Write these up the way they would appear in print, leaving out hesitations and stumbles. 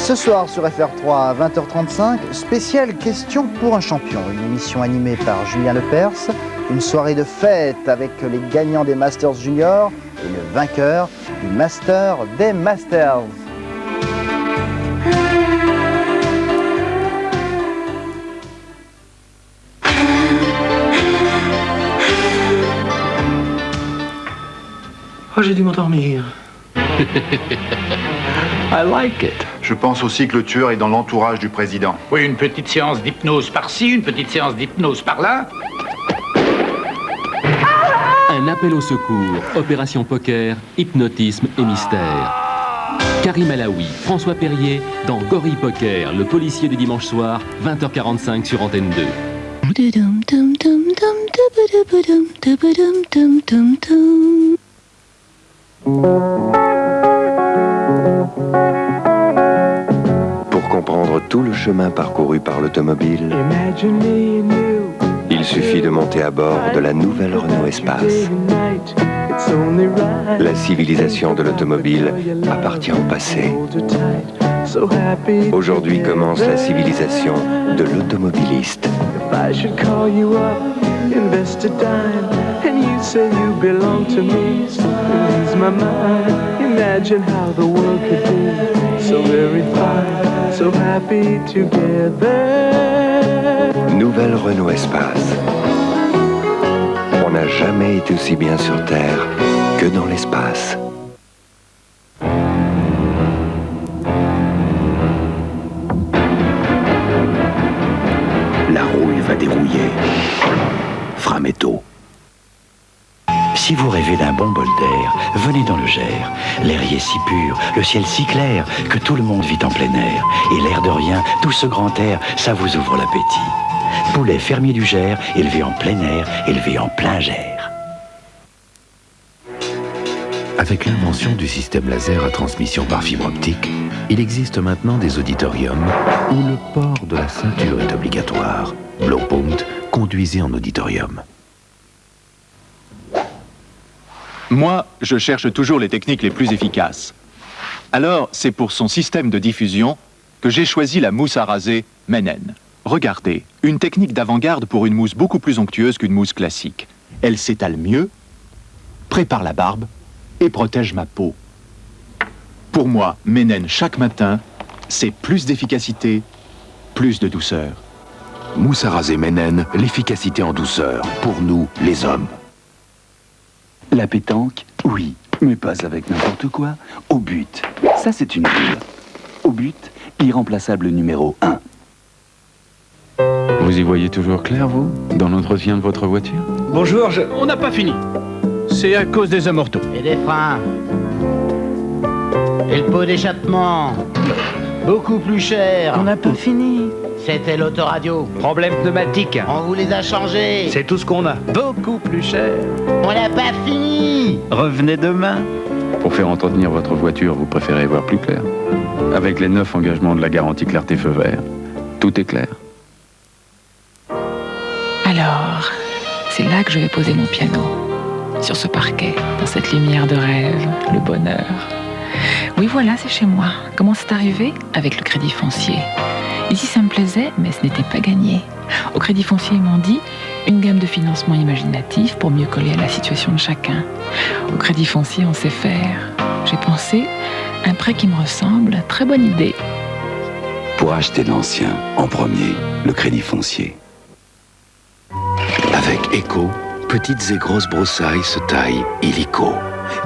Ce soir sur FR3 à 20h35, spéciale question pour un champion. Une émission animée par Julien Lepers, une soirée de fête avec les gagnants des Masters Junior et le vainqueur du Master des Masters. Oh, j'ai dû m'endormir. I like it. Je pense aussi que le tueur est dans l'entourage du président. Oui, une petite séance d'hypnose par-ci, une petite séance d'hypnose par-là. Un appel au secours, opération poker, hypnotisme et mystère. Karim Alaoui, François Perrier, dans Gorille Poker, le policier du dimanche soir, 20h45 sur Antenne 2. Pour comprendre tout le chemin parcouru par l'automobile, il suffit de monter à bord de la nouvelle Renault Espace. La civilisation de l'automobile appartient au passé. Aujourd'hui commence la civilisation de l'automobiliste. Nouvelle Renault Espace. On n'a jamais été aussi bien sur Terre que dans l'espace. La rouille va dérouiller. Frametto. Si vous rêvez d'un bon bol d'air, venez dans le Gers. L'air y est si pur, le ciel si clair, que tout le monde vit en plein air. Et l'air de rien, tout ce grand air, ça vous ouvre l'appétit. Poulet fermier du Gers, élevé en plein air, élevé en plein Gers. Avec l'invention du système laser à transmission par fibre optique, il existe maintenant des auditoriums où le port de la ceinture est obligatoire. Blowpoint, conduisez en auditorium. Moi, je cherche toujours les techniques les plus efficaces. Alors, c'est pour son système de diffusion que j'ai choisi la mousse à raser Mennen. Regardez, une technique d'avant-garde pour une mousse beaucoup plus onctueuse qu'une mousse classique. Elle s'étale mieux, prépare la barbe et protège ma peau. Pour moi, Mennen chaque matin, c'est plus d'efficacité, plus de douceur. Mousse à raser Mennen, l'efficacité en douceur, pour nous, les hommes. La pétanque, oui, mais pas avec n'importe quoi. Au but, ça c'est une boule. Au but, irremplaçable numéro 1. Vous y voyez toujours clair, vous, dans l'entretien de votre voiture? Bonjour, on n'a pas fini. C'est à cause des amortos. Et des freins. Et le pot d'échappement. Beaucoup plus cher. On n'a pas fini. C'était l'autoradio. Problème pneumatique. On vous les a changés. C'est tout ce qu'on a. Beaucoup plus cher. On n'a pas fini. Revenez demain. Pour faire entretenir votre voiture, vous préférez voir plus clair. Avec les 9 engagements de la garantie clarté feu vert, tout est clair. Alors, c'est là que je vais poser mon piano. Sur ce parquet, dans cette lumière de rêve, le bonheur. Oui, voilà, c'est chez moi. Comment c'est arrivé? Avec le crédit foncier. Ici, ça me plaisait, mais ce n'était pas gagné. Au crédit foncier, ils m'ont dit une gamme de financement imaginatif pour mieux coller à la situation de chacun. Au crédit foncier, on sait faire. J'ai pensé, un prêt qui me ressemble, très bonne idée. Pour acheter l'ancien, en premier, le crédit foncier. Avec Eco, petites et grosses broussailles se taillent illico.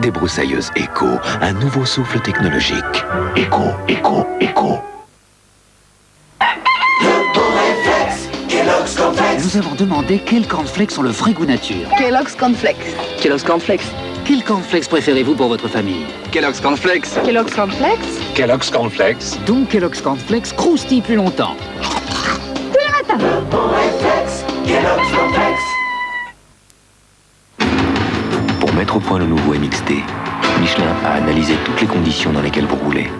Des broussailleuses Eco, un nouveau souffle technologique. Eco, Eco, Eco. Nous avons demandé quels cornflakes ont le vrai goût nature. Kellogg's Cornflakes. Kellogg's Cornflakes. Quels cornflakes préférez-vous pour votre famille? Kellogg's Cornflakes. Kellogg's Cornflakes. Kellogg's Cornflakes. Donc Kellogg's Cornflakes croustille plus longtemps. Tous les matins. Kellogg's Cornflakes. Pour mettre au point le nouveau MXD, Michelin a analysé toutes les conditions dans lesquelles vous roulez.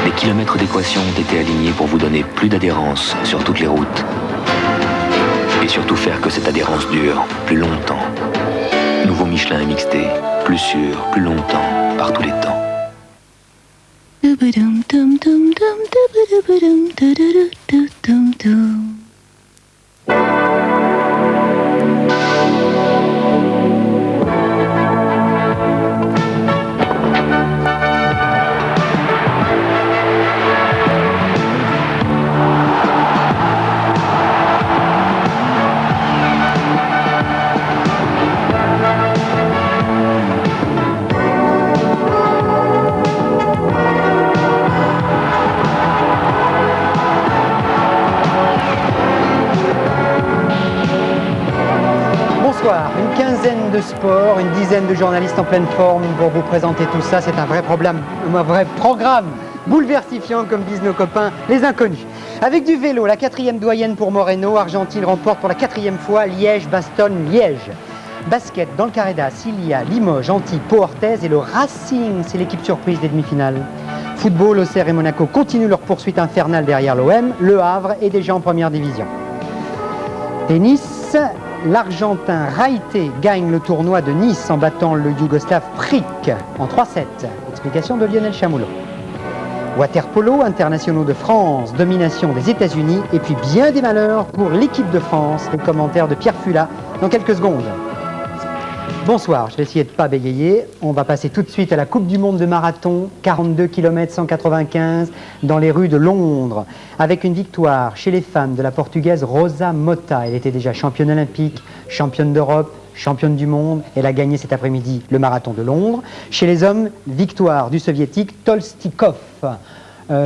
Des kilomètres d'équations ont été alignés pour vous donner plus d'adhérence sur toutes les routes. Et surtout faire que cette adhérence dure plus longtemps. Nouveau Michelin MXD, plus sûr, plus longtemps, par tous les temps. Boum Bonsoir, une quinzaine de sports, une dizaine de journalistes en pleine forme pour vous présenter tout ça. C'est un vrai programme bouleversifiant, comme disent nos copains, les inconnus. Avec du vélo, la 4e doyenne pour Moreno. Argentine remporte pour la 4e fois Liège-Bastogne-Liège. Basket, dans le carré d'As, il y a Limoges, Antibes, Pau-Orthez et le Racing, c'est l'équipe surprise des demi-finales. Football, Auxerre et Monaco continuent leur poursuite infernale derrière l'OM. Le Havre est déjà en première division. Tennis, l'Argentin Raïté gagne le tournoi de Nice en battant le Yougoslave Prik en 3-7. Explication de Lionel Chamoulot. Waterpolo, internationaux de France, domination des États-Unis et puis bien des malheurs pour l'équipe de France. Les commentaires de Pierre Fula dans quelques secondes. Bonsoir, je vais essayer de ne pas bégayer. On va passer tout de suite à la Coupe du Monde de marathon, 42 km 195 dans les rues de Londres, avec une victoire chez les femmes de la Portugaise Rosa Mota. Elle était déjà championne olympique, championne d'Europe, championne du monde. Elle a gagné cet après-midi le marathon de Londres. Chez les hommes, victoire du soviétique Tolstikov.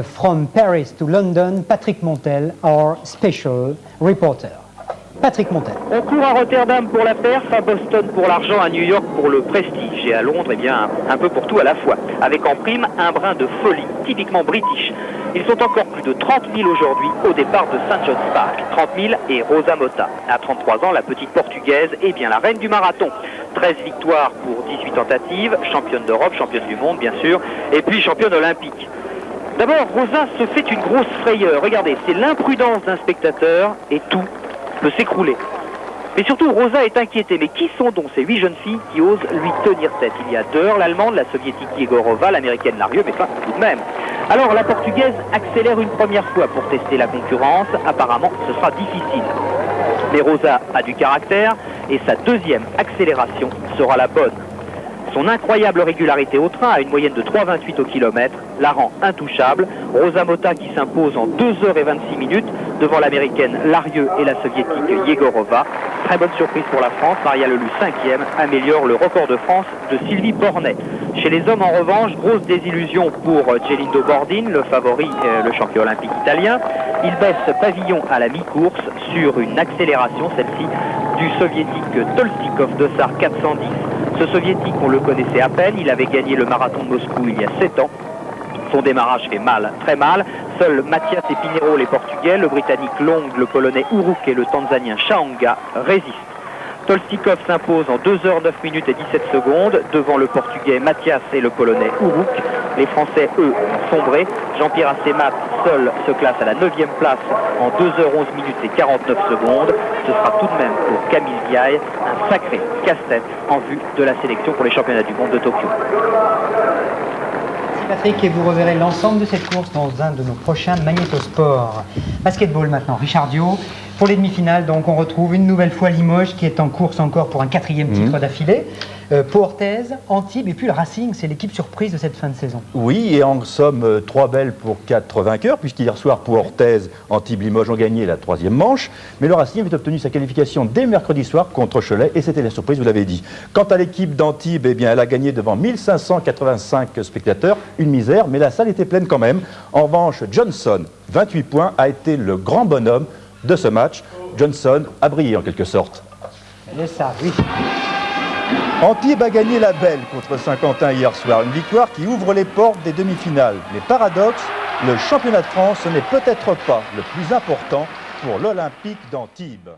From Paris to London, Patrick Montel, our special reporter. Patrick Montel. On court à Rotterdam pour la perf, à Boston pour l'argent, à New York pour le prestige et à Londres, eh bien, un peu pour tout à la fois. Avec en prime un brin de folie, typiquement british. Ils sont encore plus de 30 000 aujourd'hui au départ de St. John's Park. 30 000 et Rosa Mota. À 33 ans, la petite portugaise est bien la reine du marathon. 13 victoires pour 18 tentatives, championne d'Europe, championne du monde bien sûr, et puis championne olympique. D'abord, Rosa se fait une grosse frayeur. Regardez, c'est l'imprudence d'un spectateur et tout peut s'écrouler. Mais surtout, Rosa est inquiétée. Mais qui sont donc ces 8 jeunes filles qui osent lui tenir tête? Il y a Dörr, l'allemande, la soviétique Yegorova, l'américaine Larieux, mais pas tout de même. Alors, la portugaise accélère une première fois pour tester la concurrence. Apparemment, ce sera difficile. Mais Rosa a du caractère et sa deuxième accélération sera la bonne. Son incroyable régularité au train, à une moyenne de 3,28 au kilomètre, la rend intouchable. Rosa Mota qui s'impose en 2h26 minutes devant l'américaine Larieux et la soviétique Yegorova. Très bonne surprise pour la France. Maria Lelou, 5e, améliore le record de France de Sylvie Bornet. Chez les hommes, en revanche, grosse désillusion pour Gelindo Bordin, le favori, le champion olympique italien. Il baisse pavillon à la mi-course sur une accélération, celle-ci, du soviétique Tolstikov de Sar 410. Ce soviétique, on le connaissait à peine, il avait gagné le marathon de Moscou il y a 7 ans. Son démarrage fait mal, très mal. Seuls Mathias et Pinheiro, les Portugais, le Britannique Long, le Polonais Uruk et le Tanzanien Chaanga résistent. Tolstikov s'impose en 2h09 minutes et 17 secondes devant le Portugais Mathias et le Polonais Uruk. Les Français, eux, ont sombré. Jean-Pierre Assemat, seul, se classe à la 9e place en 2h11 minutes et 49 secondes. Ce sera tout de même pour Camille Viaille un sacré casse-tête en vue de la sélection pour les championnats du monde de Tokyo. Patrick, et vous reverrez l'ensemble de cette course dans un de nos prochains magnétosports. Basketball maintenant, Richard Dio. Pour les demi-finales, donc, on retrouve une nouvelle fois Limoges qui est en course encore pour un 4e titre d'affilée. Pau-Orthez, Antibes et puis le Racing, c'est l'équipe surprise de cette fin de saison. Oui, et en somme, 3 belles pour 4 vainqueurs, puisqu'hier soir, Pau-Orthez, Antibes, Limoges ont gagné la 3e manche. Mais le Racing avait obtenu sa qualification dès mercredi soir contre Cholet, et c'était la surprise, vous l'avez dit. Quant à l'équipe d'Antibes, eh bien, elle a gagné devant 1585 spectateurs, une misère, mais la salle était pleine quand même. En revanche, Johnson, 28 points, a été le grand bonhomme de ce match. Johnson a brillé en quelque sorte. Le ça, oui. Antibes a gagné la belle contre Saint-Quentin hier soir, une victoire qui ouvre les portes des demi-finales. Mais paradoxe, le championnat de France n'est peut-être pas le plus important pour l'Olympique d'Antibes.